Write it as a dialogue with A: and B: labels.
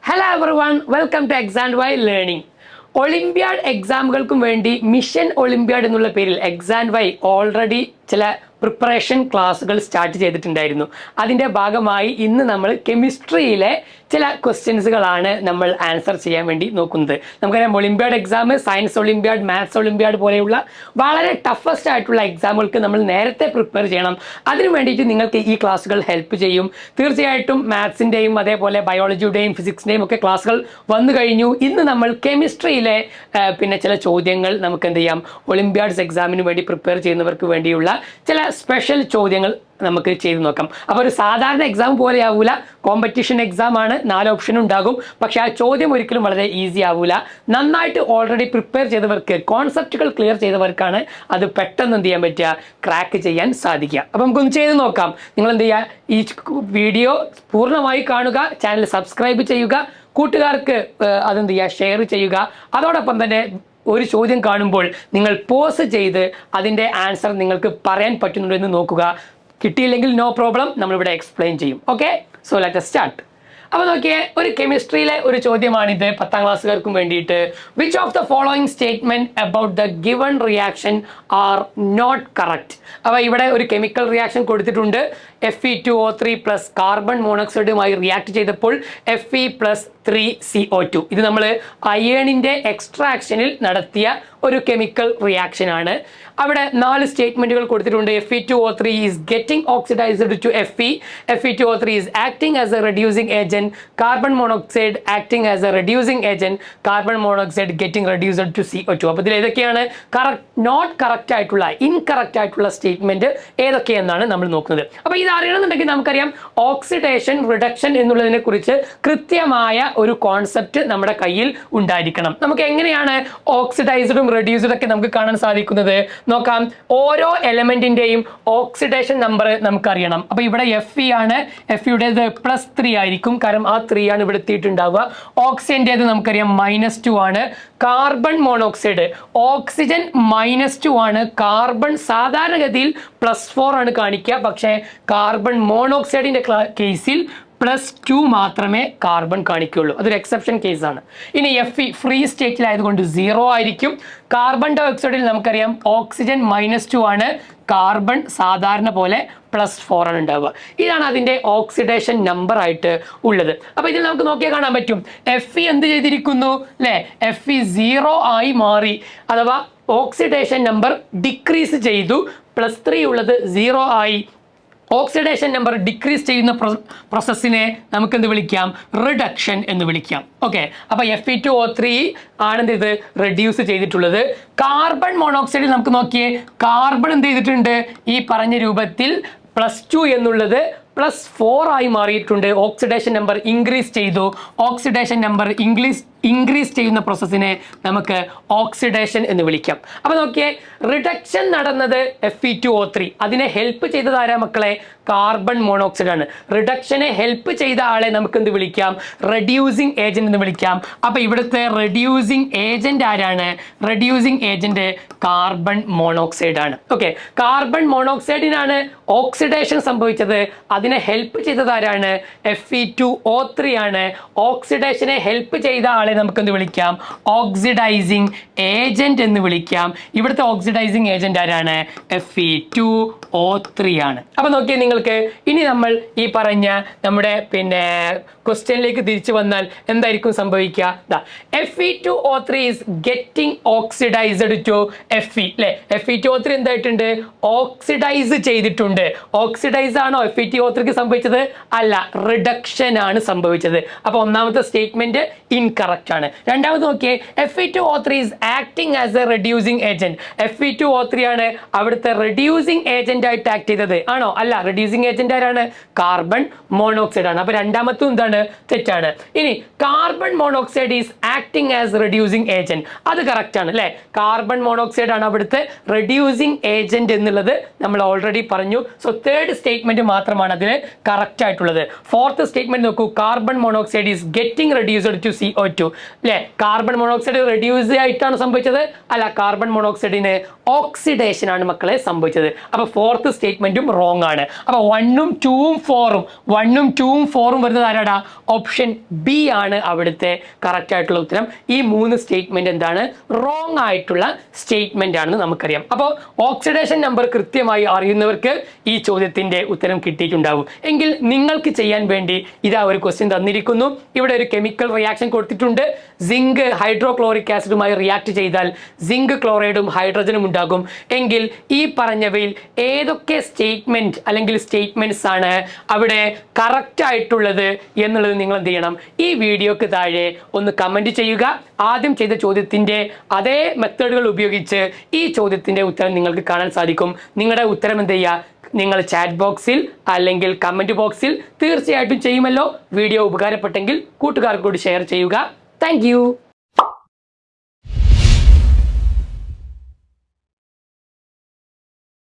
A: Hello everyone, welcome to XandY Learning. Olympiad examകൾക്കും വേണ്ടി mission Olympiad എന്നുള്ള പേരിൽ XandY ഓൾറെഡി ചില പ്രിപ്പറേഷൻ ക്ലാസ്സുകൾ സ്റ്റാർട്ട് ചെയ്തിട്ടുണ്ടായിരുന്നു. അതിൻ്റെ ഭാഗമായി ഇന്ന് നമ്മൾ കെമിസ്ട്രിയിലെ ചില ക്വസ്റ്റ്യൻസുകളാണ് നമ്മൾ ആൻസർ ചെയ്യാൻ വേണ്ടി നോക്കുന്നത്. നമുക്കറിയാം Olympiad exam, science Olympiad, maths Olympiad പോലെയുള്ള വളരെ ടഫസ്റ്റ് ആയിട്ടുള്ള എക്സാമുകൾക്ക് നമ്മൾ നേരത്തെ പ്രിപ്പയർ ചെയ്യണം. അതിനു വേണ്ടിയിട്ട് നിങ്ങൾക്ക് ഈ ക്ലാസ്സുകൾ ഹെൽപ്പ് ചെയ്യും. തീർച്ചയായിട്ടും മാത്സിൻ്റെയും അതേപോലെ ബയോളജിയുടെയും ഫിസിക്സിൻ്റെയും ഒക്കെ ക്ലാസ്സുകൾ വന്നു കഴിഞ്ഞു. ഇന്ന് നമ്മൾ കെമിസ്ട്രിയിലെ ചില ചോദ്യങ്ങൾ നമുക്ക് എന്ത് ചെയ്യാം, ഒളിമ്പ്യാഡ്സ് എക്സാമിന് വേണ്ടി പ്രിപ്പയർ ചെയ്യുന്നവർക്ക് വേണ്ടിയുള്ള ചില സ്പെഷ്യൽ ചോദ്യങ്ങൾ നമുക്ക് ചെയ്ത് നോക്കാം. അപ്പോൾ ഒരു സാധാരണ എക്സാം പോലെ ആവൂല, കോമ്പറ്റീഷൻ എക്സാം ആണ്, 4 ഓപ്ഷൻ ഉണ്ടാകും. പക്ഷേ ആ ചോദ്യം ഒരിക്കലും വളരെ ഈസി ആവൂല. നന്നായിട്ട് ഓൾറെഡി പ്രിപ്പയർ ചെയ്തവർക്ക്, കോൺസെപ്റ്റുകൾ ക്ലിയർ ചെയ്തവർക്കാണ് അത് പെട്ടെന്ന് എന്ത് ചെയ്യാൻ പറ്റുക, ക്രാക്ക് ചെയ്യാൻ സാധിക്കുക. അപ്പം നമുക്കൊന്ന് ചെയ്ത് നോക്കാം. നിങ്ങൾ എന്ത് ചെയ്യുക, ഈ വീഡിയോ പൂർണ്ണമായി കാണുക, ചാനൽ സബ്സ്ക്രൈബ് ചെയ്യുക, കൂട്ടുകാർക്ക് അതെന്ത് ചെയ്യുക, ഷെയർ ചെയ്യുക. അതോടൊപ്പം തന്നെ ഒരു ചോദ്യം കാണുമ്പോൾ നിങ്ങൾ പോസ് ചെയ്ത് അതിൻ്റെ ആൻസർ നിങ്ങൾക്ക് പറയാൻ പറ്റുന്നുണ്ടോ എന്ന് നോക്കുക. കിട്ടിയില്ലെങ്കിൽ നോ പ്രോബ്ലം, നമ്മളിവിടെ എക്സ്പ്ലെയിൻ ചെയ്യും. Okay, so let us start. അപ്പോൾ നോക്കിയേ, ഒരു കെമിസ്ട്രിയിലെ ഒരു ചോദ്യമാണിത് 10ാം ക്ലാസ്സുകാർക്കും വേണ്ടിയിട്ട്. Which of the following statement about the given reaction are not correct. അപ്പോൾ ഇവിടെ ഒരു കെമിക്കൽ റിയാക്ഷൻ കൊടുത്തിട്ടുണ്ട്. Fe2O3 പ്ലസ് കാർബൺ മോണോക്സൈഡുമായി റിയാക്ട് ചെയ്തപ്പോൾ Fe+3CO2. ഇത് നമ്മൾ അയേണിൻ്റെ എക്സ്ട്രാക്ഷനിൽ നടത്തിയ ഒരു കെമിക്കൽ റിയാക്ഷൻ ആണ്. അവിടെ 4 സ്റ്റേറ്റ്മെന്റുകൾ കൊടുത്തിട്ടുണ്ട്. Fe2O3 is getting oxidised to Fe. Fe2O3 is acting as a reducing agent. Carbon monoxide acting as a reducing agent. Carbon monoxide getting reduced to CO2. അപ്പോൾ ഇതിൽ ഏതൊക്കെയാണ് നോട്ട് കറക്റ്റ് ആയിട്ടുള്ള, ഇൻകറക്റ്റ് ആയിട്ടുള്ള statement ഏതൊക്കെയെന്നാണ് നമ്മൾ നോക്കുന്നത്. അപ്പോൾ ഇത് അറിയണമെന്നുണ്ടെങ്കിൽ നമുക്കറിയാം, ഓക്സിഡേഷൻ റിഡക്ഷൻ എന്നുള്ളതിനെ കുറിച്ച് കൃത്യമായ ഒരു കോൺസെപ്റ്റ് നമ്മുടെ കയ്യിൽ ഉണ്ടായിരിക്കണം. നമുക്ക് എങ്ങനെയാണ് ഓക്സിഡൈസ്ഡും റെഡ്യൂസ്ഡും ഒക്കെ നമുക്ക് കാണാൻ സാധിക്കുന്നത് നോക്കാം. ഓരോ എലമെന്റിന്റെയും ഓക്സിഡേഷൻ നമ്പർ നമുക്കറിയണം. അപ്പൊ ഇവിടെ Fe ആണ്, Feയുടേത് +3 ആയിരിക്കും, കാരണം ആ 3 ആണ് ഇവിടെ എത്തിയിട്ടുണ്ടാവുക. ഓക്സിജന്റേത് നമുക്കറിയാം -2 ആണ്. കാർബൺ മോണോക്സൈഡ്, ഓക്സിജൻ -2 ആണ്, കാർബൺ സാധാരണഗതിയിൽ +4 ആണ് കാണിക്കുക. പക്ഷേ കാർബൺ മോണോക്സൈഡിന്റെ കേസിൽ +2 മാത്രമേ കാർബൺ കാണിക്കുകയുള്ളൂ. അതൊരു എക്സെപ്ഷൻ കേസാണ്. ഇനി Fe ഫ്രീ സ്റ്റേറ്റിലായതുകൊണ്ട് 0 ആയിരിക്കും. കാർബൺ ഡൈ ഓക്സൈഡിൽ നമുക്കറിയാം ഓക്സിജൻ -2 ആണ്, കാർബൺ സാധാരണ പോലെ +4 ആണ് ഉണ്ടാവുക. ഇതാണ് അതിൻ്റെ ഓക്സിഡേഷൻ നമ്പർ ആയിട്ട് ഉള്ളത്. അപ്പോൾ ഇതിൽ നമുക്ക് നോക്കിയാൽ കാണാൻ പറ്റും, Fe എന്ത് ചെയ്തിരിക്കുന്നു അല്ലേ, Fe 0 ആയി മാറി, അഥവാ ഓക്സിഡേഷൻ നമ്പർ ഡിക്രീസ് ചെയ്തു. +3 ഉള്ളത് 0 ആയി. ഓക്സിഡേഷൻ നമ്പർ ഡിക്രീസ് ചെയ്യുന്ന പ്രോസസ്സിനെ നമുക്ക് എന്ത് വിളിക്കാം, റിഡക്ഷൻ എന്ന് വിളിക്കാം. ഓക്കെ, അപ്പോൾ Fe2O3 ആണെന്ത് ഇത് റെഡ്യൂസ് ചെയ്തിട്ടുള്ളത്. കാർബൺ മോണോക്സൈഡിൽ നമുക്ക് നോക്കിയേ, കാർബൺ എന്ത് ചെയ്തിട്ടുണ്ട്, ഈ പറഞ്ഞ രൂപത്തിൽ +2 എന്നുള്ളത് +4 ആയി മാറിയിട്ടുണ്ട്. ഓക്സിഡേഷൻ നമ്പർ ഇൻക്രീസ് ചെയ്തു. ഓക്സിഡേഷൻ നമ്പർ ഇൻക്രീസ് ചെയ്യുന്ന പ്രോസസ്സിനെ നമുക്ക് ഓക്സിഡേഷൻ എന്ന് വിളിക്കാം. അപ്പോൾ നോക്കിയേ, റിഡക്ഷൻ നടന്നത് Fe2O3. അതിനെ ഹെൽപ്പ് ചെയ്തത് ആരാ മക്കളെ, കാർബൺ മോണോക്സൈഡ് ആണ്. റിഡക്ഷനെ ഹെൽപ്പ് ചെയ്ത ആളെ നമുക്ക് എന്ത് വിളിക്കാം, റെഡ്യൂസിങ് ഏജന്റ് എന്ന് വിളിക്കാം. അപ്പോൾ ഇവിടുത്തെ റെഡ്യൂസിങ് ഏജന്റ് ആരാണ്, റെഡ്യൂസിങ് ഏജന്റ് കാർബൺ മോണോക്സൈഡ് ആണ്. ഓക്കെ, കാർബൺ മോണോക്സൈഡിനാണ് ഓക്സിഡേഷൻ സംഭവിച്ചത്. അതിനെ ഹെൽപ്പ് ചെയ്തത് ആരാണ്, Fe2O3 ആണ്. ഓക്സിഡേഷനെ ഹെൽപ്പ് ചെയ്ത ആളെ നമുക്ക് എന്ത് വിളിക്കാം, ഓക്സിഡൈസിങ് ഏജന്റ് എന്ന് വിളിക്കാം. ഇവിടുത്തെ ഓക്സിഡൈസിങ് ഏജന്റ് ആരാണ്, Fe2O3 ആണ്. അപ്പൊ നോക്കിയാൽ നിങ്ങൾക്ക് ഇനി നമ്മൾ ഈ പറഞ്ഞ നമ്മുടെ ക്വസ്റ്റ്യനിലേക്ക് തിരിച്ചു വന്നാൽ എന്തായിരിക്കും സംഭവിക്കുക, Fe2O3 is getting oxidised to Fe അല്ലെ. Fe2O3 എന്തായിട്ടുണ്ട്, ഓക്സിഡൈസ് ചെയ്തിട്ടുണ്ട്. ഓക്സിഡൈസ് ആണോ Fe2O3 സംഭവിച്ചത്, അല്ല, റിഡക്ഷൻ ആണ് സംഭവിച്ചത്. അപ്പൊ ഒന്നാമത്തെ സ്റ്റേറ്റ്മെന്റ് ഇൻകറക്റ്റ് ആണ്. രണ്ടാമത് നോക്കിയേ, Fe2O3 is acting as a reducing agent. Fe2O3 ആണ് അവിടുത്തെ റെഡ്യൂസിംഗ് ഏജന്റ് ആയിട്ട് ആക്ട് ചെയ്തത്, ആണോ, അല്ല. റെഡ്യൂസിംഗ് ഏജന്റ് ആരാണ്, കാർബൺ മോണോക്സൈഡ് ആണ്. അപ്പൊ രണ്ടാമത്തും എന്താണ്, തെറ്റാണ്. ഇനി carbon monoxide is acting as reducing agent, അത് കറക്റ്റ് ആണ് അല്ലെ. കാർബൺ മോണോക്സൈഡ് ആണ് അവിടുത്തെ റെഡ്യൂസിംഗ് ഏജന്റ് എന്നുള്ളത് നമ്മൾ ഓൾറെഡി പറഞ്ഞു. സോ തേർഡ് സ്റ്റേറ്റ്മെന്റ് മാത്രമാണ് അതിന് കറക്റ്റ് ആയിട്ടുള്ളത്. ഫോർത്ത് സ്റ്റേറ്റ്മെന്റ് നോക്കൂ, carbon monoxide is getting reduced to CO2. അല്ലെ? കാർബൺ മോണോക്സൈഡ് റെഡ്യൂസ് ആയിട്ടാണ് സംഭവിച്ചത്? അല്ല, കാർബൺ മോണോക്സൈഡിന് ഓക്സിഡേഷൻ ആണ് മക്കളെ സംഭവിച്ചത്. അപ്പൊ ഫോർത്ത് സ്റ്റേറ്റ്മെന്റും റോങ് ആണ്. അപ്പൊ 1ഉം 2ഉം 4ഉം വരുന്നത് ആരാടാ? ഓപ്ഷൻ ബി ആണ് അവിടുത്തെ കറക്റ്റ് ആയിട്ടുള്ള ഉത്തരം. ഈ 3 സ്റ്റേറ്റ്മെന്റ് എന്താണ്? റോങ് ആയിട്ടുള്ള സ്റ്റേറ്റ്മെന്റ് ആണെന്ന് നമുക്കറിയാം. അപ്പോൾ ഓക്സിഡേഷൻ നമ്പർ കൃത്യമായി അറിയുന്നവർക്ക് ഈ ചോദ്യത്തിന്റെ ഉത്തരം കിട്ടിയിട്ടുണ്ടാവും. എങ്കിൽ നിങ്ങൾക്ക് ചെയ്യാൻ വേണ്ടി ഇതാ ഒരു ക്വസ്റ്റ്യൻ തന്നിരിക്കുന്നു. ഇവിടെ ഒരു കെമിക്കൽ റിയാക്ഷൻ കൊടുത്തിട്ടുണ്ട്. സിങ്ക് ഹൈഡ്രോക്ലോറിക് ആസിഡുമായി റിയാക്ട് ചെയ്താൽ സിങ്ക് ക്ലോറൈഡും ഹൈഡ്രജനും ഉണ്ടാകും. എങ്കിൽ ഈ പറഞ്ഞവയിൽ ഏതൊക്കെ സ്റ്റേറ്റ്മെന്റ് അല്ലെങ്കിൽ സ്റ്റേറ്റ്മെന്റ്സ് ആണ് അവിടെ കറക്റ്റ് ആയിട്ടുള്ളത് എന്നുള്ളത് നിങ്ങൾ എന്ത് ചെയ്യണം? ഈ വീഡിയോക്ക് താഴെ ഒന്ന് കമന്റ് ചെയ്യുക. ആദ്യം ചെയ്ത ചോദ്യത്തിന്റെ അതേ മെത്തേഡുകൾ ഉപയോഗിച്ച് ഈ ചോദ്യത്തിന്റെ ഉത്തരം നിങ്ങൾക്ക് കാണാൻ സാധിക്കും. നിങ്ങളുടെ ഉത്തരം എന്ത് ചെയ്യുക? നിങ്ങൾ ചാറ്റ് ബോക്സിൽ അല്ലെങ്കിൽ കമന്റ് ബോക്സിൽ തീർച്ചയായിട്ടും ചെയ്യുമല്ലോ. വീഡിയോ ഉപകാരപ്പെട്ടെങ്കിൽ കൂട്ടുകാർക്ക് കൂടി ഷെയർ ചെയ്യുക. താങ്ക്